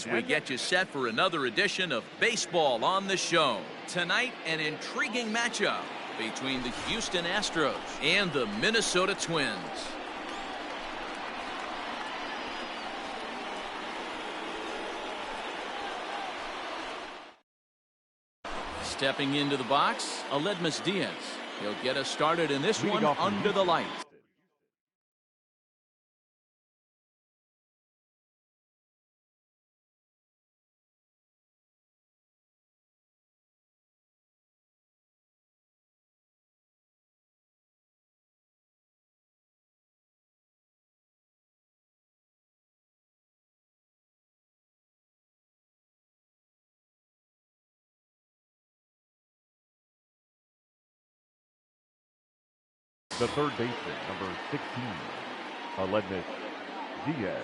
As we get you set for another edition of Baseball on the Show. Tonight, an intriguing matchup between the Houston Astros and the Minnesota Twins. Stepping into the box, Aledmys Diaz. He'll get us started in this one under the lights. The third baseman, number 16, Aledmys Diaz.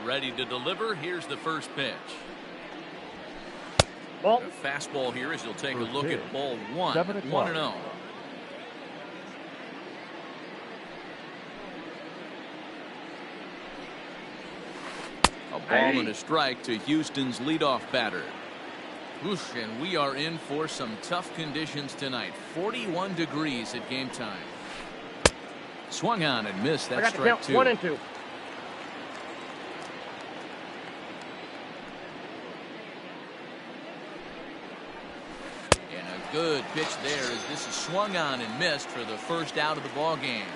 Ready to deliver. Here's the first pitch. Ball. The fastball here as you'll take a First look pitch. at ball one. 7-0. 1-0. A ball and a strike to Houston's leadoff batter. Oof, and we are in for some tough conditions tonight. 41 degrees at game time. Swung on and missed. That's strike two. 1-2. And a good pitch there as this is swung on and missed for the first out of the ball game.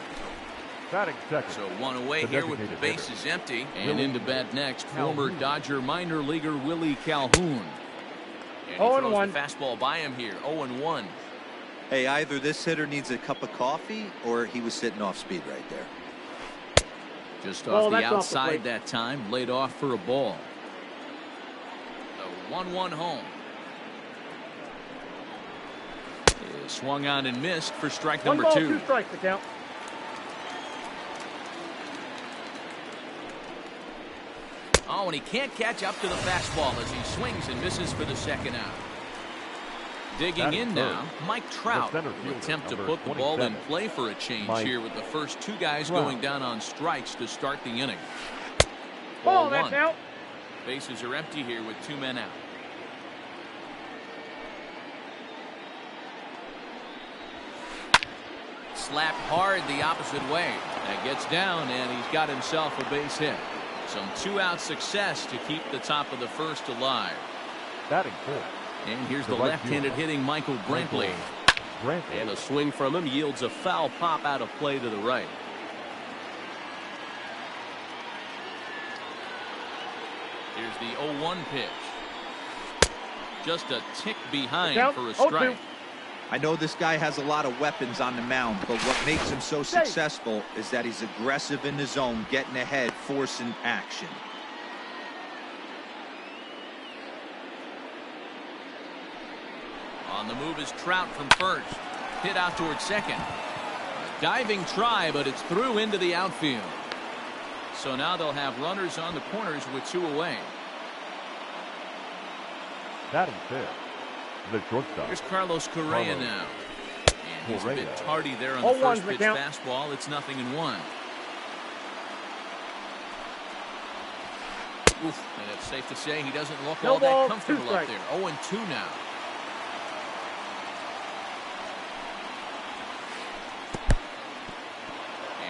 Batting second. So one away The here with the designated bases hitter. empty. And Willie into bat next, former Calhoun. Dodger minor leaguer Willie Calhoun. And he throws 0-1. the fastball by him here. 0-1. Hey, either this hitter needs a cup of coffee or he was sitting off speed right there. Just Well, off the that's off the outside plate. that time, laid off for a ball. A 1-1 home. Is swung on and missed for strike One number ball, 2. 2 strikes to count. Oh, and he can't catch up to the fastball as he swings and misses for the second out. Digging Batting in third, now, Mike Trout the center will fielder, attempt to number put the ball in 27, play for a change Mike here with the first two guys Trout. going down on strikes to start the inning. Ball, Ball that's one. out. Bases are empty here with 2 men out. Slapped hard the opposite way. That gets down and he's got himself a base hit. Some 2-out success to keep the top of the first alive. Batting fourth. And here's the The right left-handed fielder, hitting Michael Brantley. Brantley. And a swing from him yields a foul pop out of play to the right. Here's the 0-1 pitch. Just a tick behind Count, for a 0-2. strike. I know this guy has a lot of weapons on the mound, but what makes him so successful is that he's aggressive in the zone, getting ahead, forcing action. On the move is Trout from first. Hit out towards second. A diving try, but it's through into the outfield. So now they'll have runners on the corners with 2 away. Batting fifth. The shortstop. Here's Carlos Correa Carlos now. And he's a bit Correa. tardy there on the 0-1's first the pitch count. fastball. It's 0-1. Oof, and it's safe to say he doesn't look No all ball, that comfortable 2 up strikes. there. 0-2 now.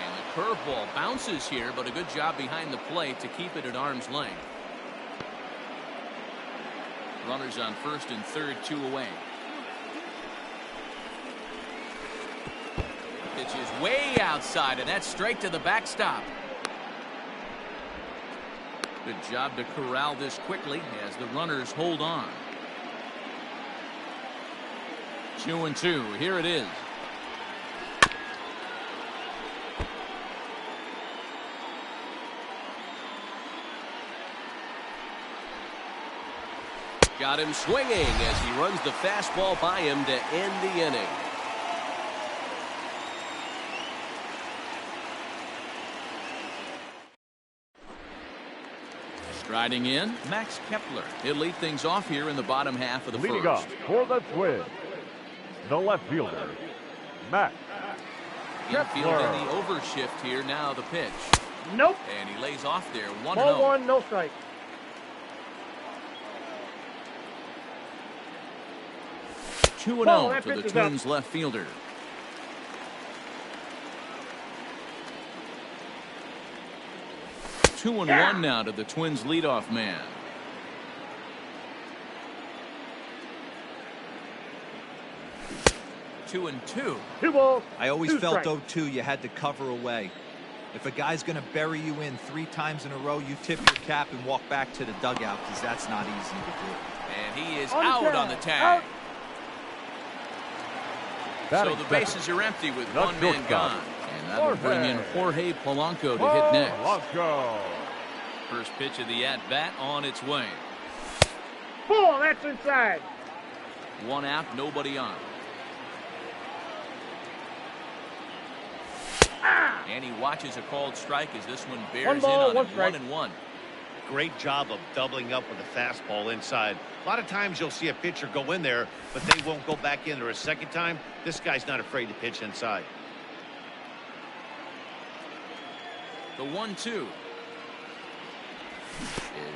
And the curveball bounces here, but a good job behind the plate to keep it at arm's length. Runners on first and third, 2 away. Pitch is way outside, and that's straight to the backstop. Good job to corral this quickly as the runners hold on. 2-2. Here it is. Got him swinging as he runs the fastball by him to end the inning. Striding in, Max Kepler. He'll lead things off here in the bottom half of the Leading first. off for the Twins. The left fielder, Max Infield Kepler. in the overshift here. Now the pitch. Nope. And he lays off there. 1-0. Ball one, no strike. 2-0 to the Twins left fielder. 2-1 now to the Twins leadoff man. Two and two. 2 balls. I always felt, strikes. 0-2, you had to cover away. If a guy's going to bury you in 3 times in a row, you tip your cap and walk back to the dugout because that's not easy to do. And he is On out tag. on the tag. Out. So the bases are empty with one man gone. And that will bring in Jorge Polanco to hit next. Polanco. First pitch of the at-bat on its way. Ball, that's inside. One out, nobody on. And he watches a called strike as this one bears 1 ball, in on 1 him. strike. 1-1. Great job of doubling up with a fastball inside. A lot of times you'll see a pitcher go in there, but they won't go back in there a second time. This guy's not afraid to pitch inside. The 1-2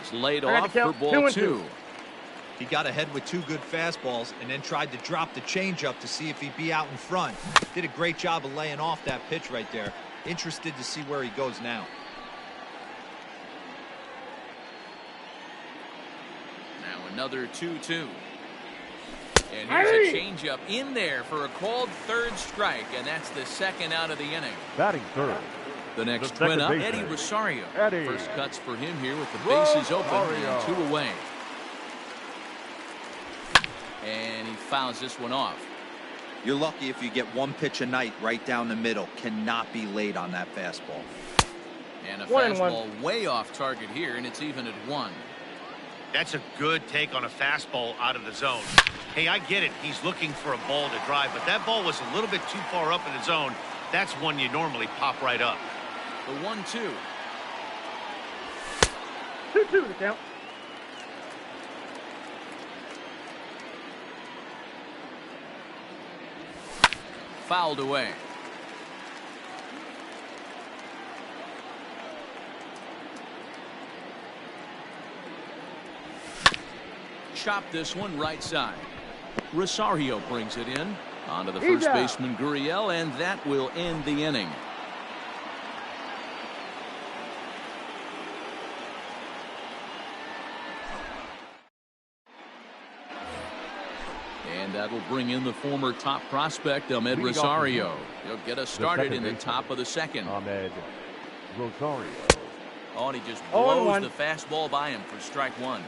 is laid I got off to for count. ball 2 and 2. 2. He got ahead with 2 good fastballs and then tried to drop the changeup to see if he'd be out in front. Did a great job of laying off that pitch right there. Interested to see where he goes now. Now another 2-2. And here's a changeup in there for a called third strike, and that's the second out of the inning. Batting third. The next The twin second up, baseman. Eddie Rosario. Eddie. First cuts for him here with the bases open Rosario. and 2 away. And he fouls this one off. You're lucky if you get 1 pitch a night right down the middle. Cannot be late on that fastball. And a 1-1. fastball way off target here, and it's even at 1. That's a good take on a fastball out of the zone. Hey, I get it. He's looking for a ball to drive, but that ball was a little bit too far up in the zone. That's one you normally pop right up. The 1-2. 2-2 the count. Fouled away. Chop this one right side. Rosario brings it in. Onto the first out. baseman Gurriel, and that will end the inning. And that will bring in the former top prospect, Ahmed Leadoff Rosario. He'll get us started second in the baseman. top of the second. Ahmed Rosario. Oh, and he just 0-1. blows the fastball by him for strike 1.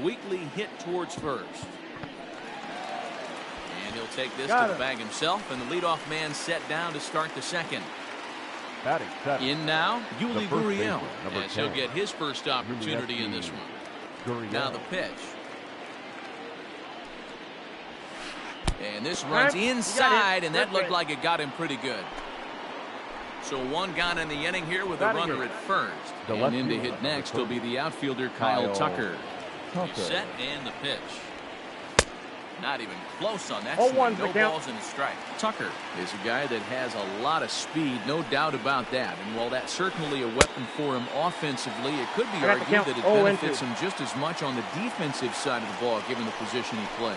Wheatley hit towards first. And he'll take this Got to the it. bag himself, and the leadoff man set down to start the second. Batting seventh. In now, Yuli first Gurriel, baseman, number as he'll 10. get his first opportunity in this one. Gurriel. Now the pitch. And this runs Right. You got inside, it. and that Good looked play. like it got him pretty good. So 1 gone in the inning here with a Batting runner eighth. at first. The And left in to fielder, hit next number will be the outfielder Kyle Kyle Tucker. Tucker. He's set and the pitch. Not even close on that 0-1 swing. No the count. balls and a strike. Tucker is a guy that has a lot of speed, no doubt about that. And while that's certainly a weapon for him offensively, it could be I got the argued count. that it 0-2. benefits him just as much on the defensive side of the ball, given the position he plays.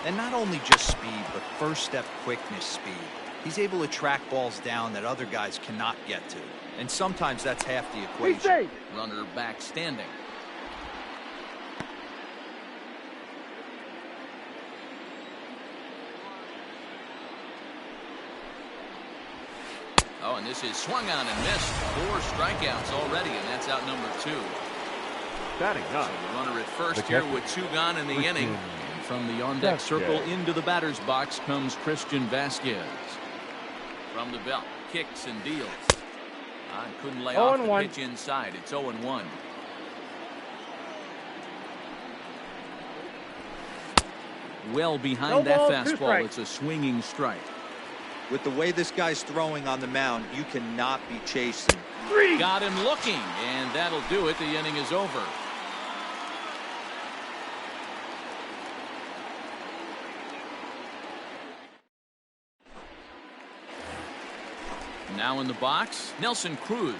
And not only just speed, but first step quickness speed. He's able to track balls down that other guys cannot get to. And sometimes that's half the He's equation. safe. Runner back standing. Oh, and this is swung on and missed. 4 strikeouts already, and that's out number 2. Batting So ninth. the runner at first The here catcher, with 2 gone in the Christian inning. And from the on-deck Vasquez. circle into the batter's box comes Christian Vasquez. From the belt, kicks and deals. Couldn't lay off the 0-1. pitch inside. It's 0-1. Well behind No that ball, 2 fastball, strikes. it's a swinging strike. With the way this guy's throwing on the mound, you cannot be chasing. Got him looking, and that'll do it. The inning is over. Now in the box, Nelson Cruz.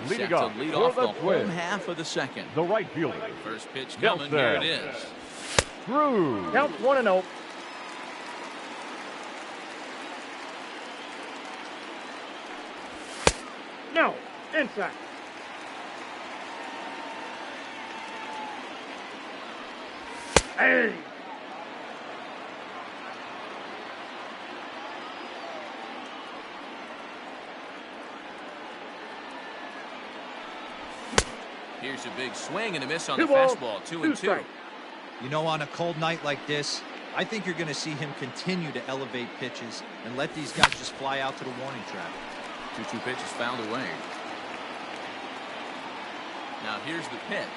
Leading Set off to lead for off the the home Twins. half of the second. The right fielder. First pitch coming. Here it is. Cruz. Count 1-0. No. Inside. Hey. Here's a big swing and a miss on Two the balls, fastball. 2-2. strikes. You know, on a cold night like this, I think you're going to see him continue to elevate pitches and let these guys just fly out to the warning track. 2-2 pitch is fouled away. Now here's the pitch.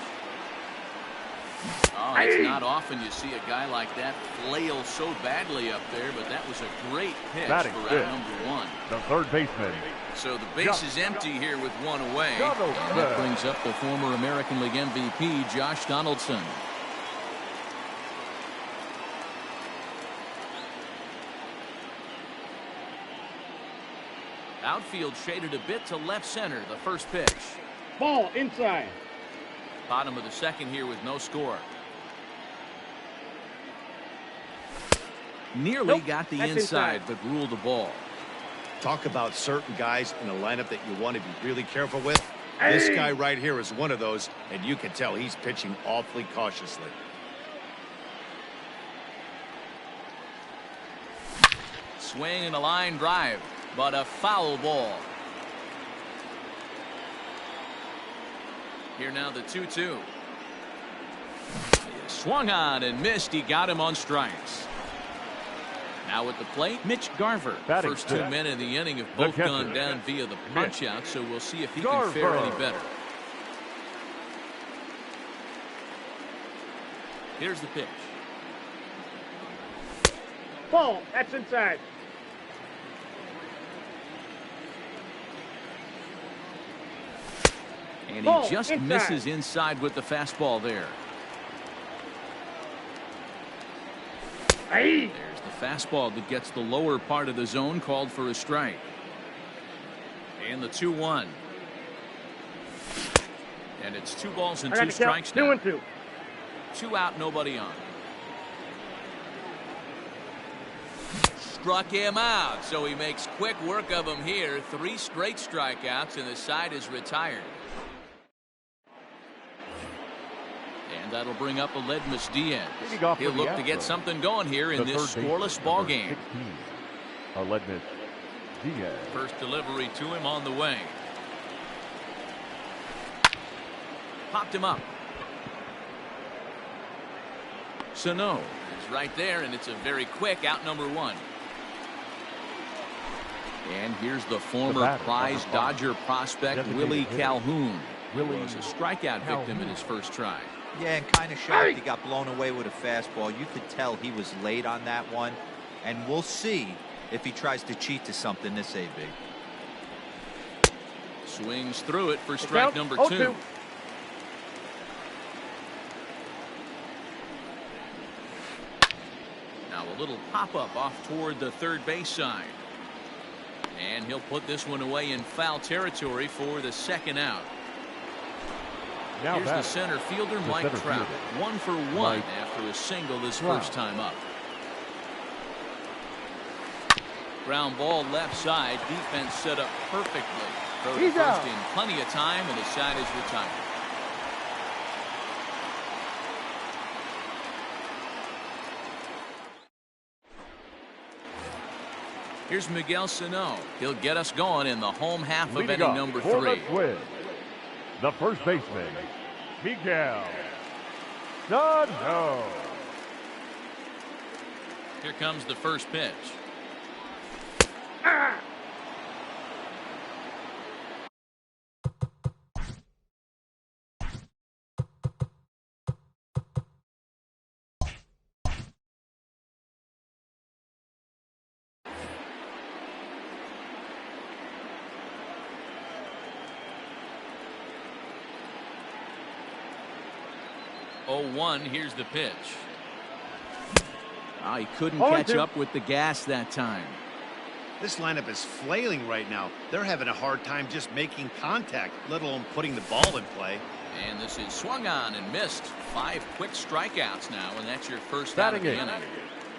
Oh, it's not often you see a guy like that flail so badly up there, but that was a great pitch Batting for fifth. out number one. The third baseman. So the base is empty here with one away. Donaldson. And that brings up the former American League MVP, Josh Donaldson. Outfield shaded a bit to left center. The first pitch. Ball inside. Bottom of the second here with no score. Nearly Nope, got the that's inside, inside. but ruled the ball. Talk about certain guys in a lineup that you want to be really careful with. This guy right here is one of those, and you can tell he's pitching awfully cautiously. Swing and a line drive, but a foul ball. Here now the 2-2. Swung on and missed. He got him on strikes. Now at the plate, Mitch Garver. Batting First 2 fifth. men in the inning have The both catcher. gone down via the punch out, so we'll see if he Garver. can fare any better. Here's the pitch. Ball. That's inside. And Ball, he just inside. misses inside with the fastball there. Hey. There's the fastball that gets the lower part of the zone, called for a strike. And the 2-1. And it's 2 balls and I got 2 to count. strikes 2 now. and 2. 2 out, nobody on. Struck him out, so he makes quick work of him here. 3 straight strikeouts, and the side is retired. And that'll bring up Aledmys Diaz. Leading off He'll for the look to get Astros. something going here in The this third scoreless baseman, ball number game. 16. Aledmys Diaz. First delivery to him on the way. Popped him up. Sano is right there, and it's a very quick out number 1. And here's the former batter, prize number 5. Dodger prospect Designated Willie hitter. Calhoun. Willie Was a strikeout victim in Calhoun. his first try. Yeah, and kind of shocked he got blown away with a fastball. You could tell he was late on that one. And we'll see if he tries to cheat to something this AB. Swings through it for strike Count number 0-2. 2. Now a little pop-up off toward the third base side. And he'll put this one away in foul territory for the second out. Now Here's the batting. center fielder, The Mike center Trout. fielder, 1 for 1 Mike after a single his Trout. first time up. Ground ball left side. Defense set up perfectly. Throw to He's first out. in plenty of time, and the side is retired. Here's Miguel Sano. He'll get us going in the home half of Leading inning off number for 3. the Twins, the first baseman, Miguel Sano. Here comes the first pitch. Ah. Oh, 1. Here's the pitch. He couldn't 0-2. catch up with the gas that time. This lineup is flailing right now. They're having a hard time just making contact, let alone putting the ball in play. And this is swung on and missed. 5 quick strikeouts now, and that's your first out of the Batting inning.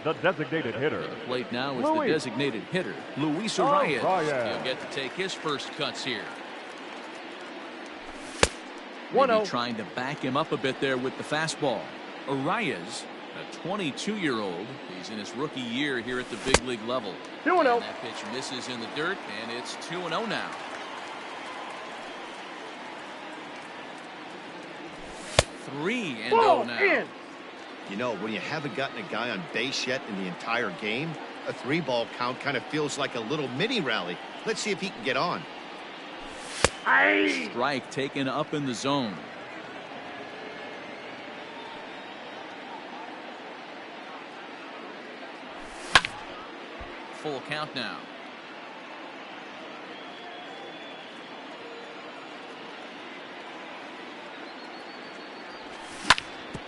the designated hitter. The plate now is Luis. the designated hitter, Luis Oh, Arias. Arias. He'll get to take his first cuts here. 1-0. Maybe trying to back him up a bit there with the fastball. Arias, a 22-year-old. He's in his rookie year here at the big league level. 2-0. And that pitch misses in the dirt, and it's 2-0 now. Three and Ball 0 now. in. You know, when you haven't gotten a guy on base yet in the entire game, a 3-ball count kind of feels like a little mini rally. Let's see if he can get on. Aye. Strike taken up in the zone. Full count now.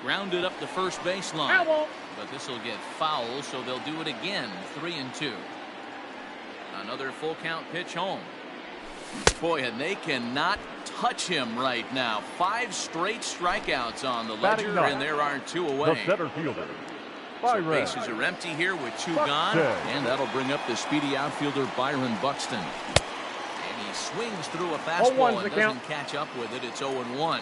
Grounded up the first baseline. Foul ball. But this will get foul, so they'll do it again. 3-2. Another full count pitch home. Boy, and they cannot touch him right now. 5 straight strikeouts on the Batting ledger, ninth. and there are 2 The away. center fielder. So Byron. bases are empty here with 2 Buxton. gone, and that'll bring up the speedy outfielder Byron Buxton. And he swings through a 0-1's fastball the and count. doesn't catch up with it. It's 0-1.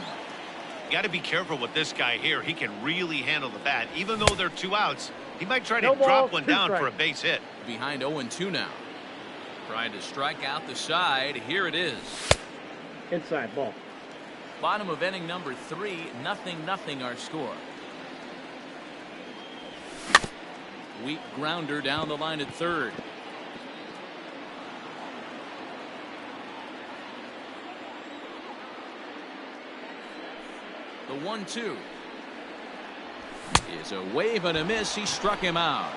Got to be careful with this guy here. He can really handle the bat. Even though they're 2 outs, he might try to No balls, drop one 2 down for a strikes. base hit. Behind 0-2 now. Trying to strike out the side. Here it is. Inside ball. Bottom of inning number 3, 0-0 our score. Weak grounder down the line at third. The 1-2 is a wave and a miss. He struck him out.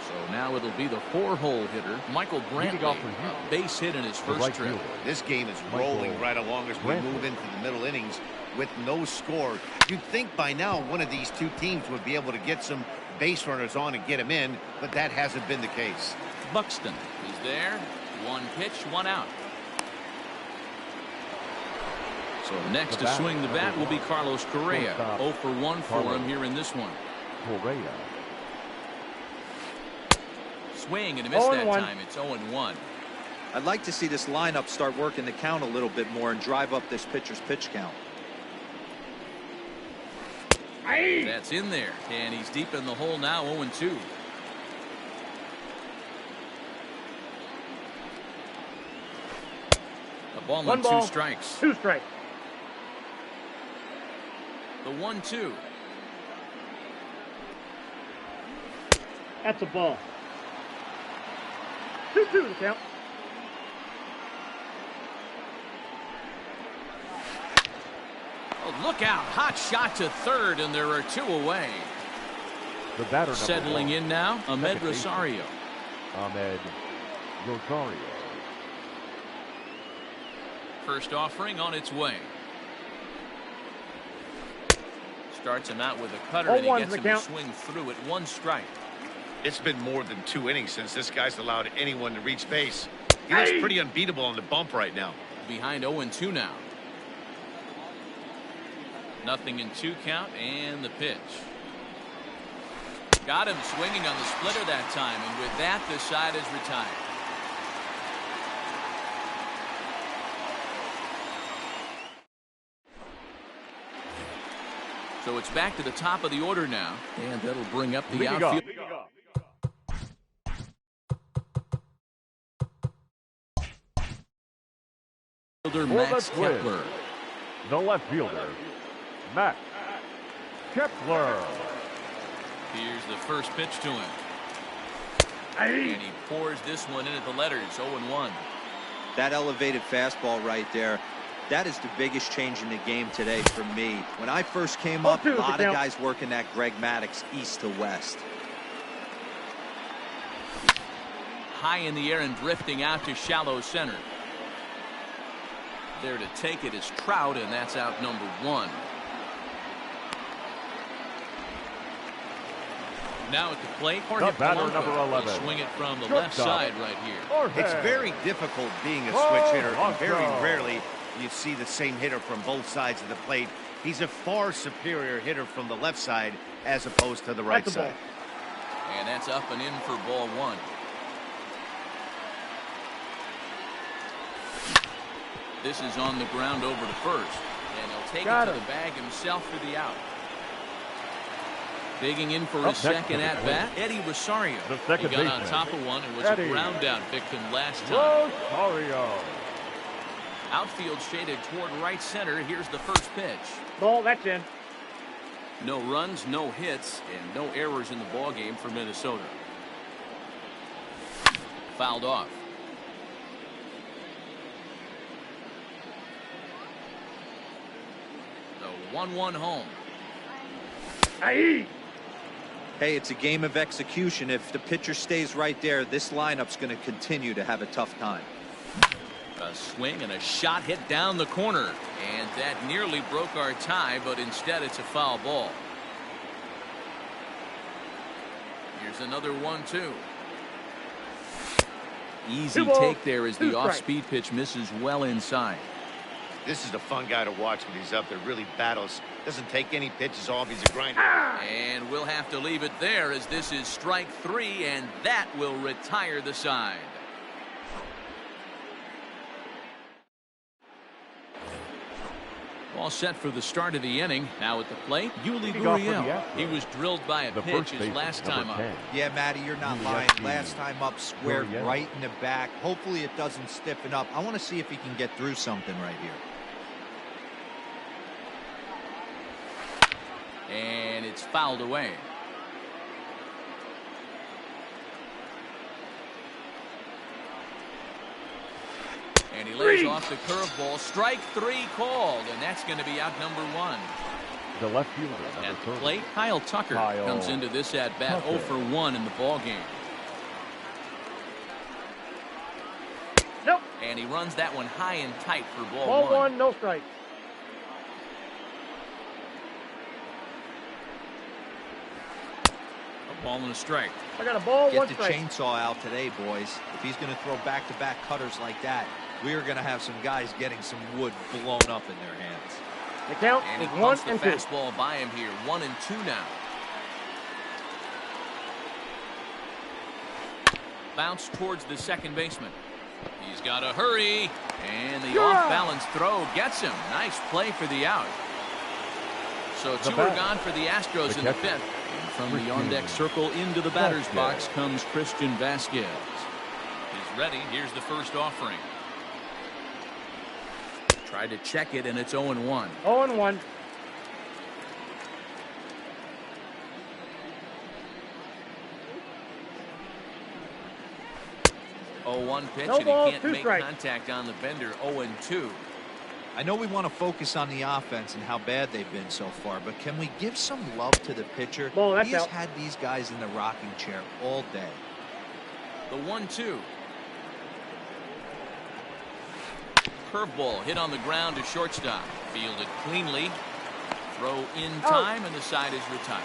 So now it'll be the 4-hole hitter, Michael Brantley. off for Houston. A base hit in his The first right trip. fielder. This game is Michael rolling right along as we Brantley. move into the middle innings with no score. You'd think by now one of these 2 teams would be able to get some base runners on and get them in, but that hasn't been the case. Buxton is there. 1 pitch, 1 out. So next The to bat, swing the bat will be Carlos Correa. Shortstop, 0 for 1 for Carlos. him here in this one. Correa. Swing and a miss that 0-1. time. It's 0-1. I'd like to see this lineup start working the count a little bit more and drive up this pitcher's pitch count. Aye. That's in there, and he's deep in the hole now. 0-2. A ball 1 and ball. 2 strikes. 2 strikes. The 1-2. That's a ball. 2-2 the count. Oh, look out. Hot shot to third, and there are 2 away. The batter number Settling 1. in now, Ahmed Second baseman. Rosario. Ahmed Rosario. First offering on its way. Starts him out with a cutter, and he 0-1's gets the him to count. swing through it. 1 strike. It's been more than 2 innings since this guy's allowed anyone to reach base. He looks Aye. pretty unbeatable on the bump right now. Behind 0-2 now. 0-2 count, and the pitch. Got him swinging on the splitter that time, and with that, the side is retired. So it's back to the top of the order now, and that'll bring up the Leading outfield. up. Fielder For Max the Twins, Kepler. the left fielder, Max Kepler. Here's the first pitch to him. Aye. And he pours this one in at the letters. 0-1. That elevated fastball right there, that is the biggest change in the game today for me. When I first came up, a 0-2 the lot of count. guys working that Greg Maddux east to west. High in the air and drifting out to shallow center. There to take it is Trout, and that's out number 1. Now at the plate, The batter, number 11. He'll swing it from the left Shortstop. side right here. Jorge. It's very difficult being a switch hitter, and very Blanco. rarely you see the same hitter from both sides of the plate. He's a far superior hitter from the left side as opposed to the right That's a ball. side. And that's up and in for ball 1. This is on the ground over to first, and he'll take Got it to him. the bag himself for the out. Digging in for Up his next second at the plate. at-bat, Eddie Rosario. The He second got on baseman. top of one and was Eddie. a ground out victim last time. Rosario. Outfield shaded toward right center. Here's the first pitch. Ball, that's in. No runs, no hits, and no errors in the ballgame for Minnesota. Fouled off. The 1-1 home. Aye. Hey, it's a game of execution. If the pitcher stays right there, this lineup's going to continue to have a tough time. A swing and a shot hit down the corner, and that nearly broke our tie, but instead it's a foul ball. Here's another 1-2. Easy Two balls, take there as two the strikes. off-speed pitch misses well inside. This is a fun guy to watch when he's up there. Really battles. Doesn't take any pitches off. He's a grinder. And we'll have to leave it there as this is strike 3, and that will retire the side. All set for the start of the inning. Now at the plate, Yuli Leading off for the Gurriel. Astros. He was drilled by a The pitch first his baseman, last number time up. 10. Yeah, Matty, you're not lying. Yes, Last time up, squared Gurriel. right in the back. Hopefully it doesn't stiffen up. I want to see if he can get through something right here. And it's fouled away. And he lays off the curveball. Strike 3 called, and that's going to be out number 1. The left fielder, At number the 30. plate, Kyle Tucker Kyle comes into this at-bat Tucker. 0 for 1 in the ballgame. Nope. And he runs that one high and tight for ball Ball 1. 1, no strike. A ball and a strike. I got a ball, Get 1 the strike. chainsaw out today, boys. If he's going to throw back-to-back cutters like that, we are going to have some guys getting some wood blown up in their hands. The count And he is 1 pumps the and 2. fastball by him here. 1 and 2 now. Bounce towards the second baseman. He's got to hurry. And the Yeah. off-balance throw gets him. Nice play for the out. So The 2 are batter. gone for the Astros The in the catcher. 5th. And from the Christian on-deck circle into the batter's Vasquez. box comes Christian Vasquez. He's ready. Here's the first offering. Tried to check it, and it's 0-1. 0 and 1. Oh, 1 pitch, No and balls, he can't 2 make strikes. contact on the bender. 0-2. I know we want to focus on the offense and how bad they've been so far, but can we give some love to the pitcher? Ball, that's He has out. had these guys in the rocking chair all day. The 1-2. Curveball hit on the ground to shortstop. Fielded cleanly. Throw in time, and the side is retired.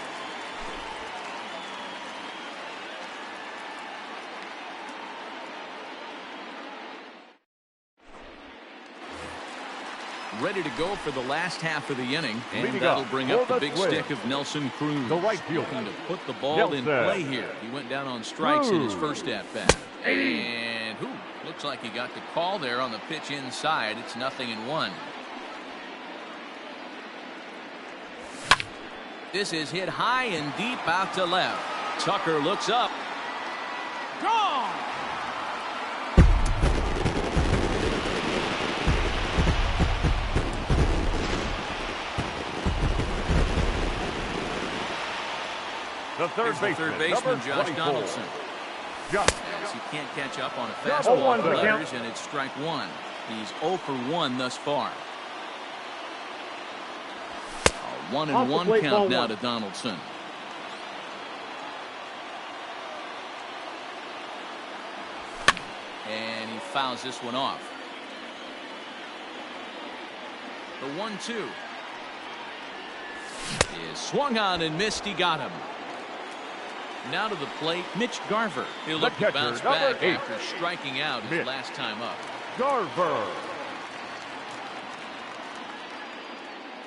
Ready to go for the last half of the inning, and Leading that'll up bring for up the the big Twins. stick of Nelson Cruz. The right fielder, Looking to put the ball in Nelson play here. He went down on strikes in his Cruz. first at-bat. And looks like he got the call there on the pitch inside. It's 0-1. This is hit high and deep out to left. Tucker looks up. Gone! The third Here's the baseman, third baseman, number Josh 24. Donaldson. Josh. As he can't catch up on a Oh, fastball one for for letters, count. and it's strike 1. He's 0 for 1 thus far. A 1-1 Off the plate, count ball now 1. to Donaldson. And he fouls this one off. The 1-2 is swung on and missed. He got him. Now to the plate, Mitch Garver. He'll look to bounce back after striking out his last time up. Garver.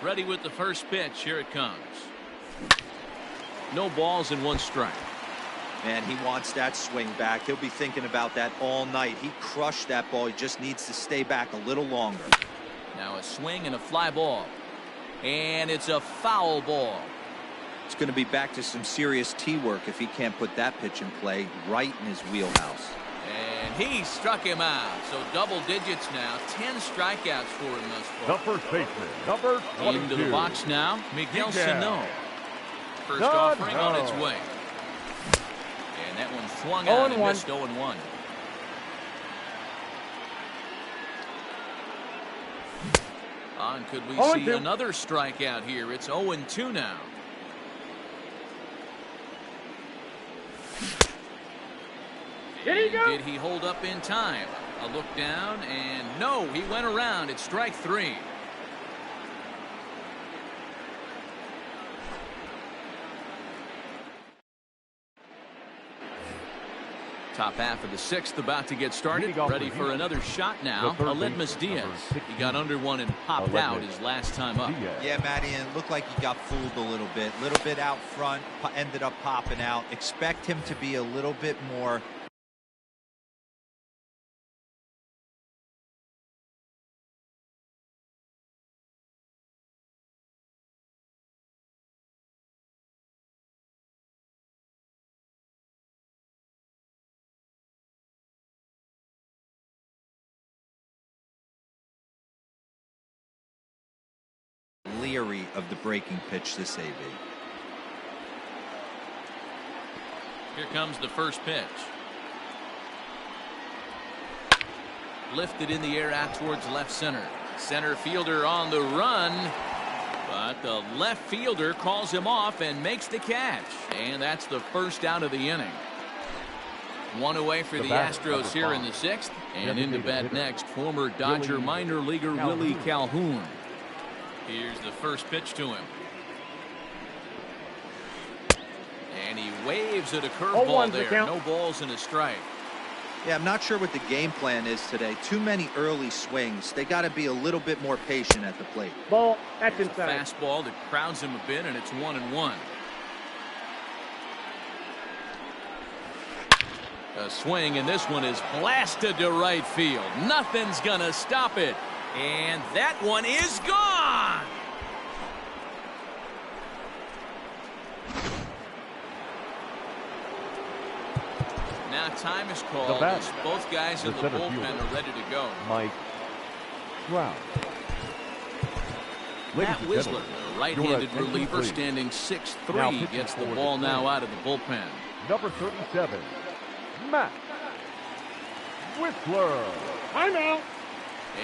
Ready with the first pitch. Here it comes. No balls and 1 strike. Man, he wants that swing back. He'll be thinking about that all night. He crushed that ball. He just needs to stay back a little longer. Now a swing and a fly ball. And it's a foul ball. It's going to be back to some serious tee work if he can't put that pitch in play right in his wheelhouse. And he struck him out. So double digits now. 10 strikeouts for him thus far. The first baseman, number 22. Into the box now, Miguel Sano. First offering on its way. And that one swung out and missed 0-1. Could we see another strikeout here? It's 0-2 now. Did he hold up in time? A look down, and no, he went around. It's strike 3. Top half of the 6th about to get started. Ready for another shot now. Aledmys Diaz. He got under one and popped out his last time up. Yeah, Matty, and it looked like he got fooled a little bit out front, ended up popping out. Expect him to be a little bit more leery of the breaking pitch this AB. Here comes the first pitch. Lifted in the air out towards left center. Center fielder on the run. But the left fielder calls him off and makes the catch. And that's the first out of the inning. 1 away for the Astros here in the 6th. And into bat next, former Dodger minor leaguer Willie Calhoun. Here's the first pitch to him. And he waves at a curveball there. No balls and a strike. Yeah, I'm not sure what the game plan is today. Too many early swings. They got to be a little bit more patient at the plate. Ball, that's inside. A fastball that crowds him a bit, and it's 1-1. A swing, and this one is blasted to right field. Nothing's going to stop it. And that one is gone. Now time is called as both guys in the bullpen are ready to go. Mike Trout. Matt Wisler, the right-handed reliever, standing 6'3", gets the ball now out of the bullpen. Number 37, Matt Wisler. I'm out.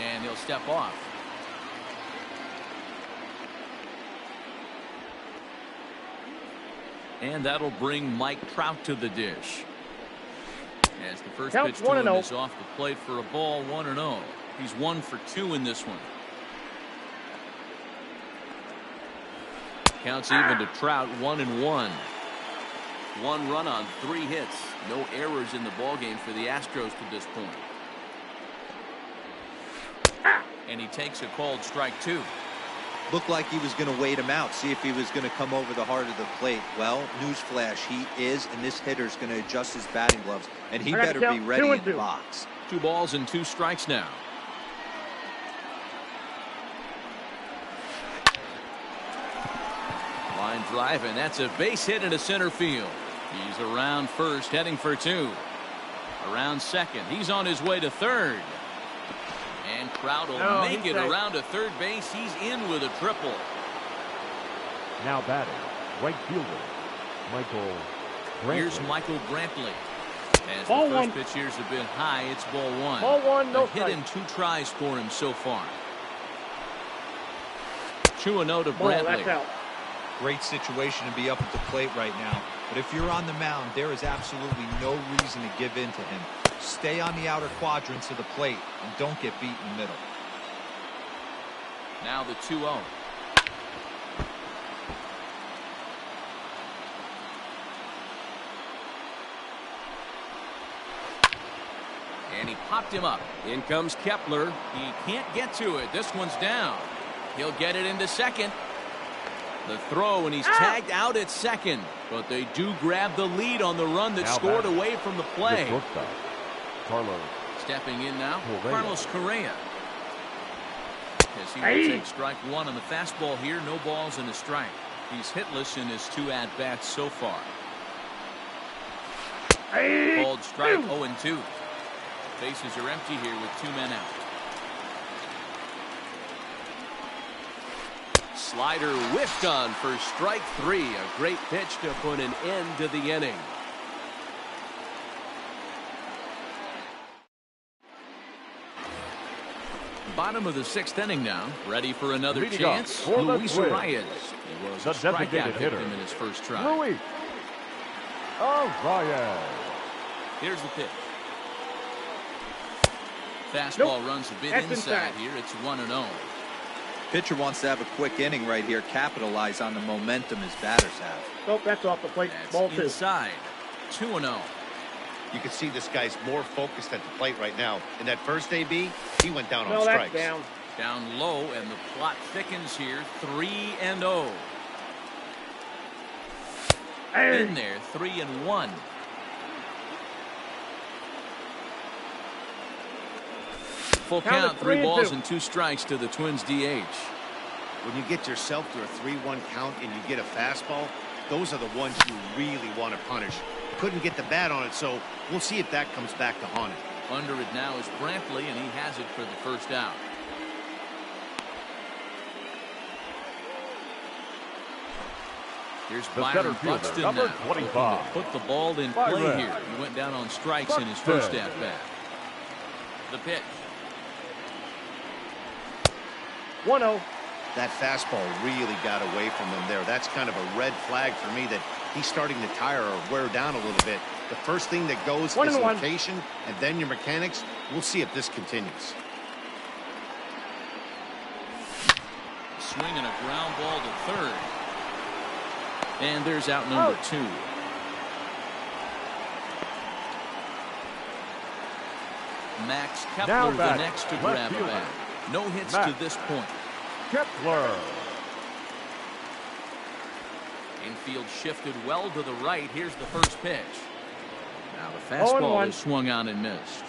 And he'll step off. And that'll bring Mike Trout to the dish. As the first pitch to him is off the plate for a ball, 1-0. He's 1 for 2 in this one. Counts even to Trout, 1-1. 1 run on 3 hits. No errors in the ballgame for the Astros to this point. And he takes a called strike 2. Looked like he was going to wait him out, see if he was going to come over the heart of the plate. Well, newsflash, he is, and this hitter's going to adjust his batting gloves, and he better be ready in the box. 2 balls and 2 strikes now. Line drive, and that's a base hit into center field. He's around first, heading for 2. Around second. He's on his way to third. And Trout will make it around to third base. He's in with a triple. Now batting, right fielder, Michael Brantley. Here's Michael Brantley. As ball the first 1. pitch here's a bit high, it's ball 1. Ball 1, no a hit in 2 tries for him so far. 2-0 to Brantley. That's out. Great situation to be up at the plate right now. But if you're on the mound, there is absolutely no reason to give in to him. Stay on the outer quadrants of the plate and don't get beat in the middle. Now the 2-0. And he popped him up. In comes Kepler. He can't get to it. This one's down. He'll get it into second. The throw, and he's tagged out at second. But they do grab the lead on the run that scored away from the play. Carlos. Stepping in now, Carlos Correa. As he will take strike one on the fastball here. No balls and a strike. He's hitless in his 2 at-bats so far. Called strike 0-2. Bases are empty here with 2 men out. Slider whiffed on for strike 3. A great pitch to put an end to the inning. Bottom of the 6th inning now. Ready for another Leading chance. Luis Arias. He was the a strikeout designated hitter victim in his first try. Luis Arias. Here's the pitch. Fastball runs a bit That's inside inside. here. It's 1-0. Pitcher wants to have a quick inning right here, capitalize on the momentum his batters have. Nope, that's off the plate. That's Ball 2. inside. 2-0. You can see this guy's more focused at the plate right now. In that first AB, he went down on No, that's strikes. down. Down low, and the plot thickens here. 3-0. In there, 3-1. Full count, 3 balls and 2 strikes to the Twins DH. When you get yourself to a 3-1 count and you get a fastball, those are the ones you really want to punish. Couldn't get the bat on it, so we'll see if that comes back to haunt him. Under it now is Brantley, and he has it for the first out. Here's The Byron center fielder, Buxton number now, 25. looking to put the ball in Byron play here. He went down on strikes in his first Buxton. at-bat. The pitch. 1-0. That fastball really got away from him there. That's kind of a red flag for me that he's starting to tire or wear down a little bit. The first thing that goes is 1-1. location and then your mechanics. We'll see if this continues. Swinging a ground ball to third. And there's out number 2. Max Now Kepler the batting, next to left grab a fielder. bat. No hits Max. to this point. Kepler. Infield shifted well to the right. Here's the first pitch. Now the fastball 0-1. is swung on and missed.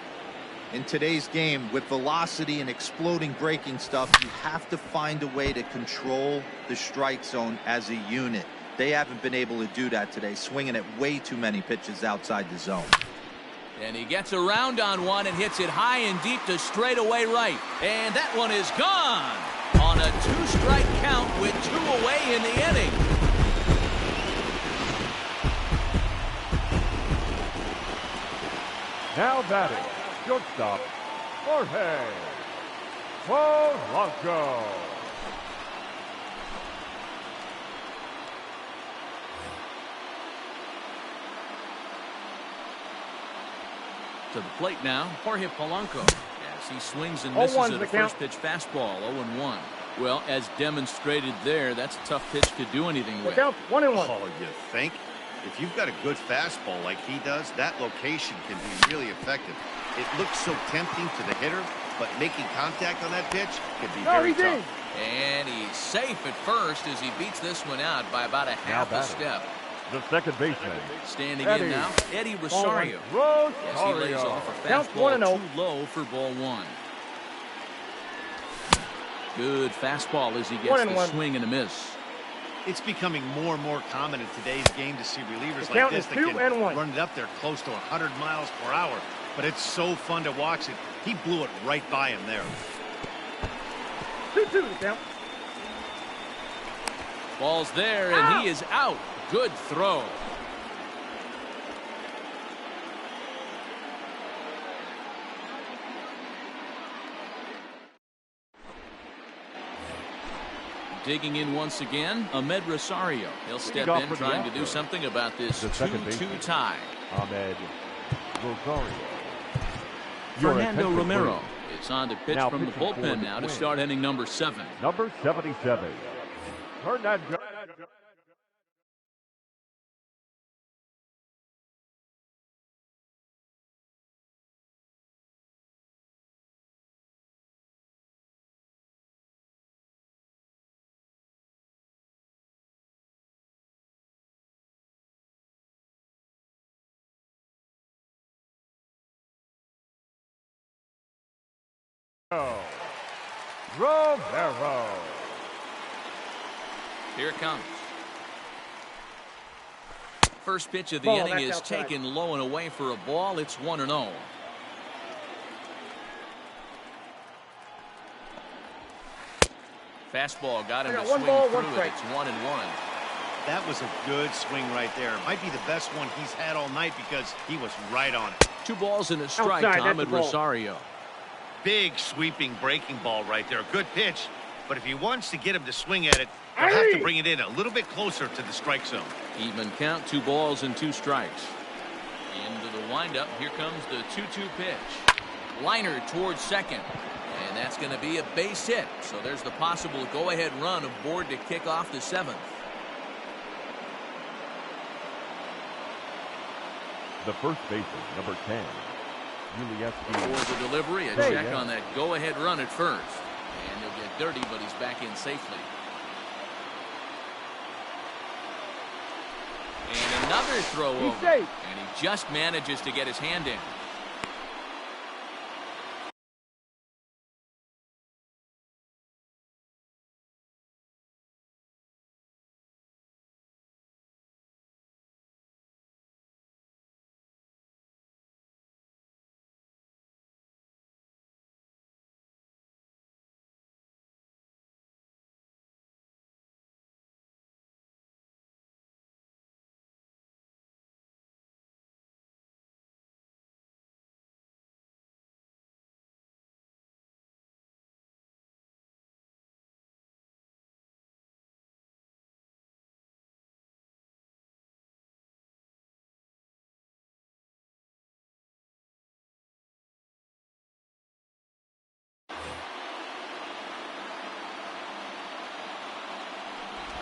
In today's game, with velocity and exploding breaking stuff, you have to find a way to control the strike zone as a unit. They haven't been able to do that today, swinging at way too many pitches outside the zone. And he gets around on one and hits it high and deep to straightaway right. And that one is gone on a 2-strike count with 2 away in the inning. Now batting, shortstop, Jorge Polanco. To the plate now, Jorge Polanco. As he swings and misses 0-1's at the a count. first pitch fastball, 0-1. Well, as demonstrated there, that's a tough pitch to do anything with. Look out. 1-1. Oh, you think? If you've got a good fastball like he does, that location can be really effective. It looks so tempting to the hitter, but making contact on that pitch can be very he's in. tough. And he's safe at first as he beats this one out by about a half a batting. step. The second baseman, Standing Eddie in now, Eddie Rosario. As he lays Rosario. off a Count fastball 1-0. too low for ball 1. Good fastball as he gets the 1-1. swing and a miss. It's becoming more and more common in today's game to see relievers The like count this is that 2-1. can run it up there close to 100 miles per hour. But it's so fun to watch it. He blew it right by him there. 2-2 the count. Ball's there, and he is out. Good throw. Digging in once again, Ahmed Rosario. He'll step off in for the trying to do outfield. something about this The second 2-2 baseman. tie. Ahmed Rosario. Your Fernando attention, Romero It's on to pitch Now from the pitching for bullpen the now to Twins. start inning number 7. Number 77, Hernandez. Romero. Here it comes. First pitch of the Ball, inning that's is outside. taken low and away for a ball. It's 1-0. Fastball got him I to got one swing ball, through one it. strike. It's 1-1. That was a good swing right there. Might be the best one he's had all night because he was right on it. 2 balls and a strike Outside, to that's Ahmed the ball. Rosario. Big sweeping breaking ball right there. Good pitch. But if he wants to get him to swing at it, he'll have to bring it in a little bit closer to the strike zone. Even count, 2 balls and 2 strikes. Into the windup. Here comes the 2-2 pitch. Liner towards second. And that's going to be a base hit. So there's the possible go-ahead run aboard to kick off the 7th. The first baseman, number 10, Yulieski. For the delivery, a Hey, check yeah. on that go-ahead run at first. And he'll get dirty, but he's back in safely. And another throw over. safe. And he just manages to get his hand in.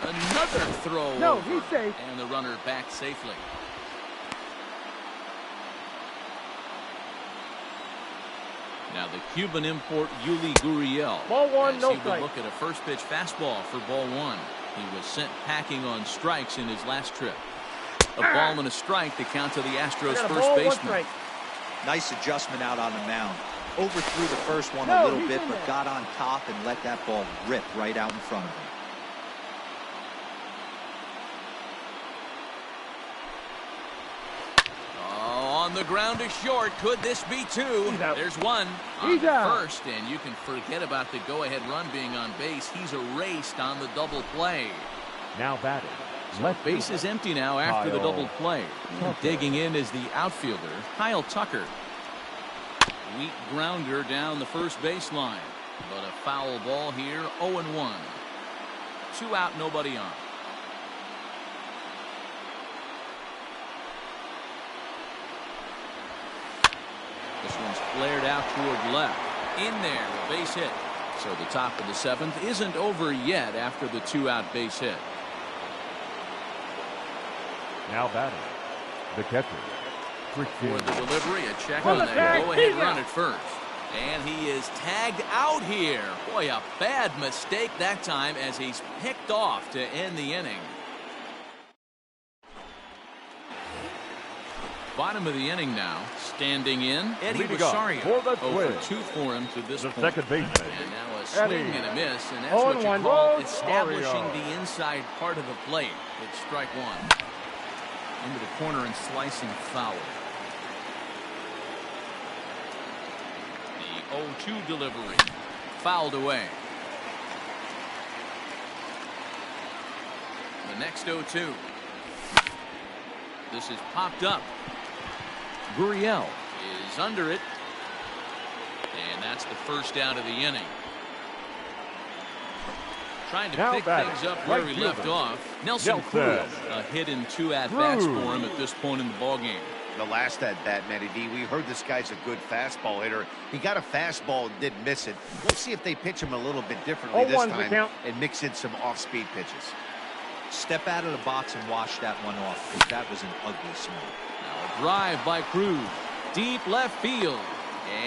Another throw No, over. he's safe. And the runner back safely. Now the Cuban import Yuli Gurriel. Ball 1, as no he would strike. look at a first pitch fastball for ball 1. He was sent packing on strikes in his last trip. A ball and a strike to count to the I Astros got a first ball, 1 baseman. strike. Nice adjustment out on the mound. Overthrew the first one a No, little he's bit, in but there. got on top and let that ball rip right out in front of him. On the ground to short. Could this be 2? He's out. There's 1 on He's the out. first, and you can forget about the go-ahead run being on base. He's erased on the double play. Now batting, left Base fielder, is empty now after the Kyle double play. Tucker. Digging in is the outfielder, Kyle Tucker. Weak grounder down the first baseline, but a foul ball here. 0-1. 2 out, nobody on. This one's flared out toward left. In there, a base hit. So the top of the 7th isn't over yet after the 2-out base hit. now batting, the catcher, For Christian. the delivery, a check On on the that tag, go-ahead he's run out. at first. And he is tagged out here. Boy, a bad mistake that time as he's picked off to end the inning. Bottom of the inning now. Standing in, Eddie Leading off Rosario. for the 0-2 for him to this The point. second baseman, And now a swing Eddie. and a miss, and that's what you 0-1. call Rosario. establishing the inside part of the plate. It's strike 1. Into the corner and slicing foul. The 0-2 delivery. Fouled away. The next 0-2. This is popped up. Gurriel is under it. And that's the first out of the inning. Trying to Now pick batting, things up where right he left fielder, off. Nelson Nelson Cruz. A hit in 2 at-bats Cruz. for him at this point in the ballgame. The last at bat, Matty D, we heard this guy's a good fastball hitter. He got a fastball and did miss it. We'll see if they pitch him a little bit differently this 0-1 the time count. and mix in some off-speed pitches. Step out of the box and wash that one off, because that was an ugly swing. Now a drive by Cruz. Deep left field.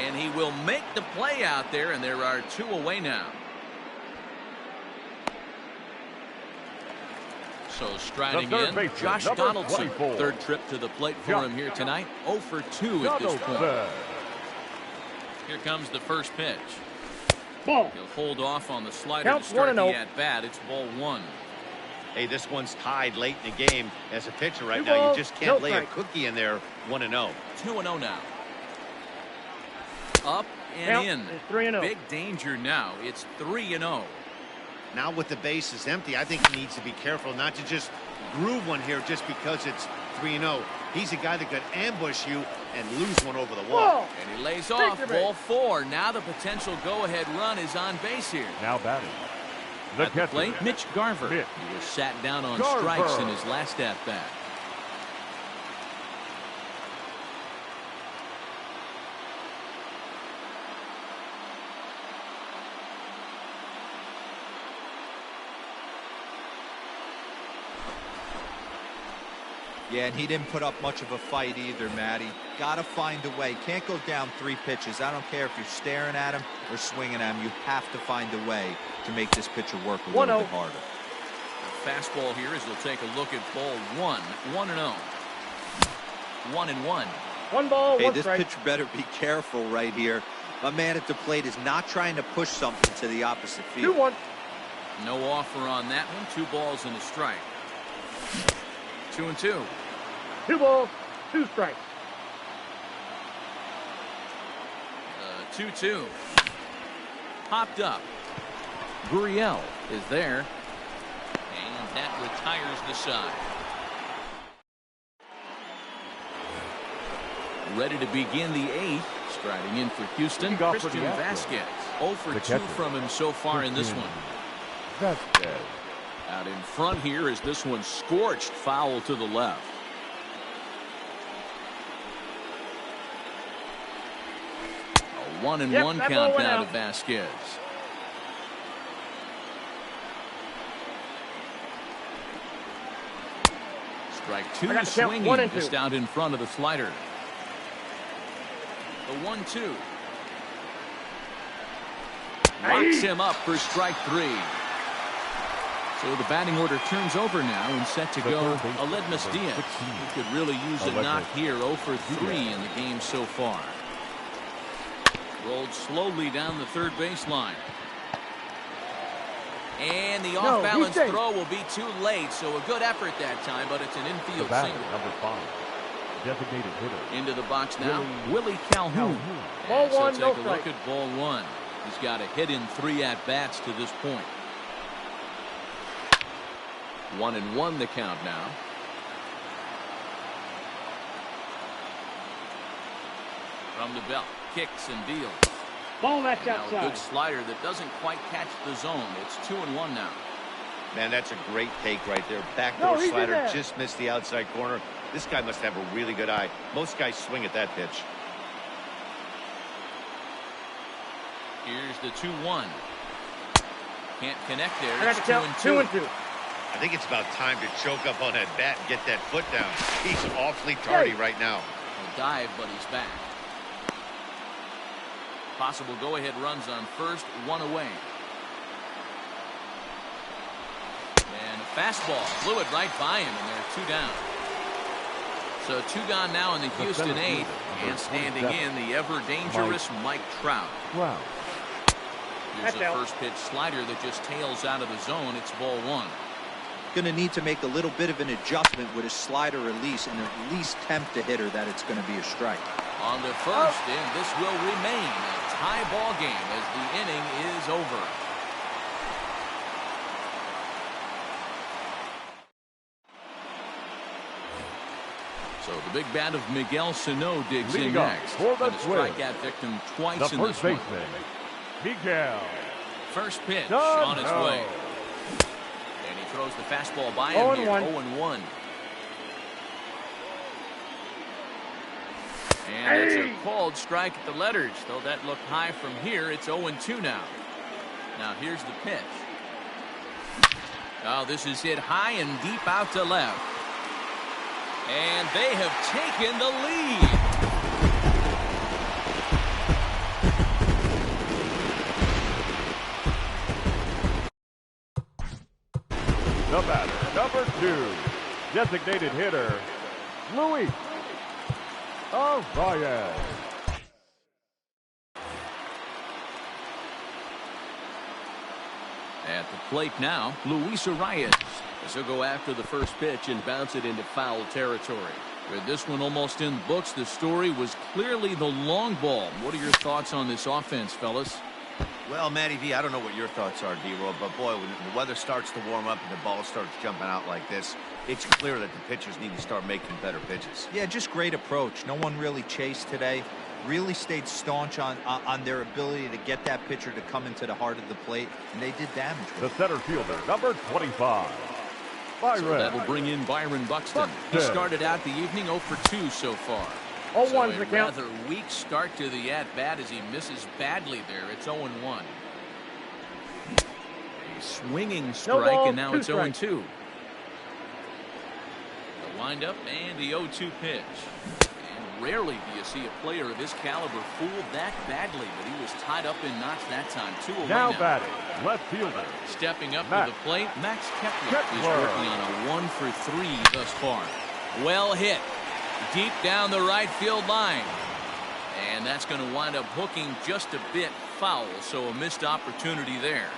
And he will make the play out there, and there are 2 away now. So striding The third in, baseman, Josh number Donaldson. 24. Third trip to the plate for him here tonight. 0 for 2 at this point. Here comes the first pitch. Ball. He'll hold off on the slider Count to start the 1-0. at-bat. It's ball 1. Hey, this one's tied late in the game. As a pitcher right 2 now, balls, you just can't no lay a strike. cookie in there. 1-0. 2-0 now. Up and Count in. is 3-0. Big danger now. It's 3-0. Now with the bases empty, I think he needs to be careful not to just groove one here just because it's 3-0. He's a guy that could ambush you and lose one over the wall. Ball. And he lays Take off your ball base. 4. Now the potential go-ahead run is on base here. Now batting. The At the catcher. plate, Mitch Garver. Mitch He was sat down on Garver. strikes in his last at-bat. Yeah, and he didn't put up much of a fight either, Matty. Got to find a way. Can't go down 3 pitches. I don't care if you're staring at him or swinging at him. You have to find a way to make this pitcher work a little 1-0. bit harder. The fastball here as we'll take a look at ball 1. 1-0. 1-1. 1 ball, Hey, 1 this strike. pitcher better be careful right here. My man at the plate is not trying to push something to the opposite field. 2-1. No offer on that one. 2 balls and a strike. 2-2. 2 balls, 2 strikes. 2-2. Popped up. Gurriel is there. And that retires the side. Ready to begin the 8th. Striding in for Houston, Leading off for Christian the Astros. Vasquez. 0 for The 2 catcher. from him so far in this one. Vasquez. Out in front here as this one scorched foul to the left. A 1-1 Yep, that ball count went now to out. Vasquez. Strike 2 I got the count, swinging 1 and 2. just out in front of the slider. The 1-2. Locks him up for strike 3. So the batting order turns over now and set to The go third baseman, Aledmus number Diaz. 16. He could really use a Aledmus knock here. 0 for 3 Diaz. in the game so far. Rolled slowly down the third baseline. And the off-balance he's safe. throw will be too late, so a good effort that time, but it's an The infield batter, single. number 5. Designated hitter. Into the box now, Willie Calhoun. Ball And so 1, take no a look strike. at ball 1. He's got a hit in 3 at-bats to this point. 1-1 the count now. From the belt, kicks and deals. Ball, that's Now a outside. good slider that doesn't quite catch the zone. It's 2-1 now. Man, that's a great take right there. No, Backdoor he's in slider there. just missed the outside corner. This guy must have a really good eye. Most guys swing at that pitch. Here's the 2-1. Can't connect there. I got It's the count, 2 and 2. I think it's about time to choke up on that bat and get that foot down. He's awfully tardy Hey. right now. A dive, but he's back. Possible go-ahead runs on first, 1 away. And a fastball flew it right by him, and there are 2 down. So 2 gone now in the Houston center 8th, fielder, number and standing 27, in the ever-dangerous Mike Trout. Wow. Here's That's a out. first pitch slider that just tails out of the zone. It's ball 1. Going to need to make a little bit of an adjustment with his slider release and at least tempt the hitter that it's going to be a strike. On to first, and this will remain a tie ball game as the inning is over. So the big bat of Miguel Sano digs in Leading off next. for the And a Twins. strikeout victim twice The in this first one. baseman, Miguel. First pitch Sano. on its way. And he throws the fastball by him here. 0-1. 0-1. And it's a called strike at the letters. Though that looked high from here, it's 0-2 now. Now here's the pitch. Oh, this is hit high and deep out to left. And they have taken the lead. The batter, number 2, designated hitter, Luis Arraez. At the plate now, Luis Arraez. As he'll go after the first pitch and bounce it into foul territory. With this one almost in the books, the story was clearly the long ball. What are your thoughts on this offense, fellas? Well, Matty V, I don't know what your thoughts are, D-Roll, but boy, when the weather starts to warm up and the ball starts jumping out like this, it's clear that the pitchers need to start making better pitches. Yeah, just great approach. No one really chased today. Really stayed staunch on their ability to get that pitcher to come into the heart of the plate, and they did damage with The center fielder, number 25, Byron. So that'll bring in Byron Buxton. He started out the evening 0 for 2 so far. 0-1's So the a count. rather weak start to the at-bat as he misses badly there. It's 0-1. A swinging strike, ball, and now 2 it's 0-2. The windup and the 0-2 pitch. And rarely do you see a player of this caliber fooled that badly, but he was tied up in knots that time. 2-0 Now batting, left fielder. Stepping up Max to the plate, Max Kepler is Kepler. working on a 1 for 3 thus far. Well hit. Deep down the right field line. And that's going to wind up hooking just a bit foul, so a missed opportunity there.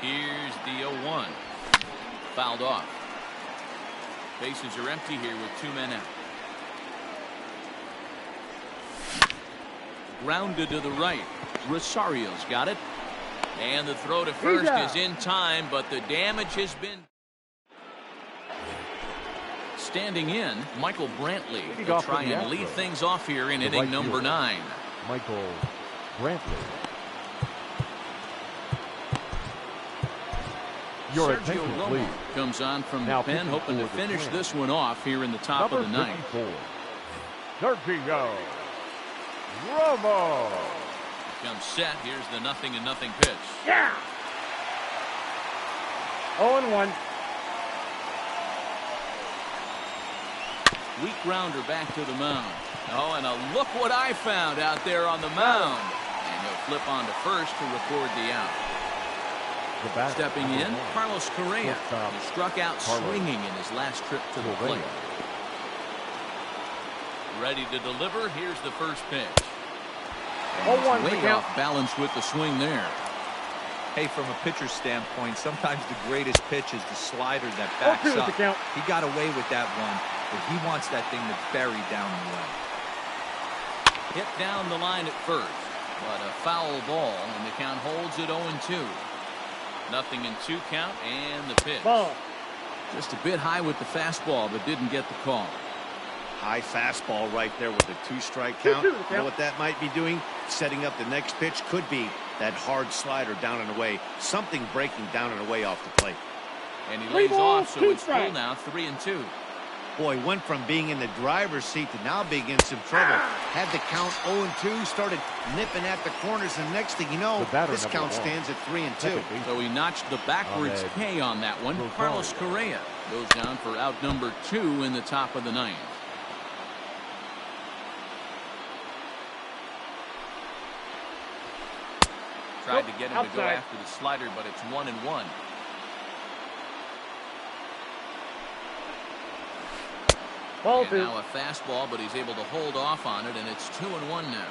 Here's the 0-1. Fouled off. Bases are empty here with 2 men out. Grounded to the right. Rosario's got it. And the throw to first is in time, but the damage has been... Standing in, Michael Brantley Leading will off try for the and lead Astros. things off here in The inning right number fielder, 9. Michael Brantley. Your Sergio attention, Romo please. comes on from Now the pen, pitching hoping to for the finish Twins. this one off here in the top Number of the ninth. 54, Sergio Romo. Comes set. Here's the 0-0 pitch. Yeah. 0-1. Weak grounder back to the mound. Oh, and look what I found out there on the mound. And he'll flip on to first to record the out. The batter, Stepping in, number 1, Carlos Correa, Shortstop, who struck out Carlos swinging in his last trip to the Correa. plate. Ready to deliver. Here's the first pitch. And 0-1 he's the way count. off balance with the swing there. Hey, from a pitcher's standpoint, sometimes the greatest pitch is the slider that backs 0-2 up. the count. He got away with that one, but he wants that thing to bury down the lane. Hit down the line at first, but a foul ball, and the count holds at 0-2. 0-2 count, and the pitch. Ball. Just a bit high with the fastball, but didn't get the call. High fastball right there with the 2-strike count. You know what that might be doing? Setting up the next pitch. Could be that hard slider down and away. Something breaking down and away off the plate. And he 3 lays balls, off, so 2 it's full strikes. now, 3-2. Boy, went from being in the driver's seat to now being in some trouble. Had the count 0-2, started nipping at the corners, and next thing you know, The batter, this number count 1, stands at 3-2. second base. So he notched the backwards Ahmed K on that one. Rosario. Carlos Correa goes down for out number 2 in the top of the ninth. Tried to get him to go outside. after the slider, but it's 1-1. Ball And 2. now a fastball, but he's able to hold off on it, and it's 2-1 now.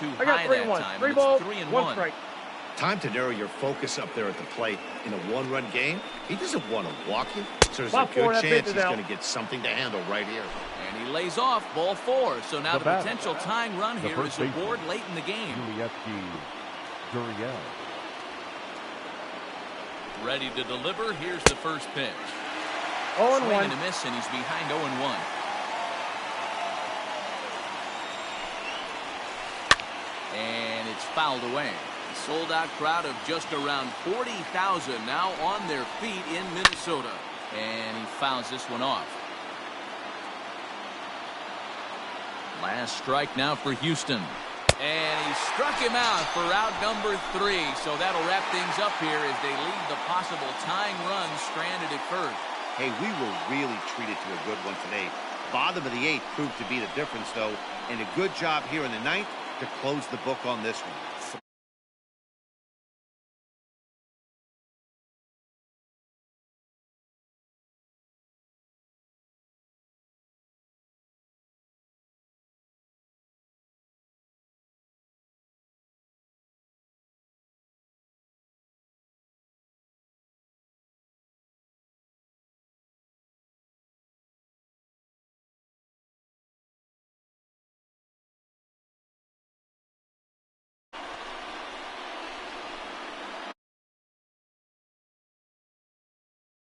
Too I got high 3 that 1. time. 3 and balls, it's 3-1. 1 strike. Time to narrow your focus up there at the plate. In a one-run game, he doesn't want to walk you. So there's Ball a 4, good that chance pitch is he's out. going to get something to handle right here. And he lays off ball 4. So now The the batter, potential tying run the here first is baseman, aboard late in the game. Yulieski Gurriel. Ready to deliver. Here's the first pitch. 0-1. Swing and a miss, and he's behind 0-1. And it's fouled away. A sold-out crowd of just around 40,000 now on their feet in Minnesota. And he fouls this one off. Last strike now for Houston. And he struck him out for out number 3. So that'll wrap things up here as they leave the possible tying run stranded at first. Hey, we were really treated to a good one today. Bottom of the 8th proved to be the difference, though, and a good job here in the 9th to close the book on this one.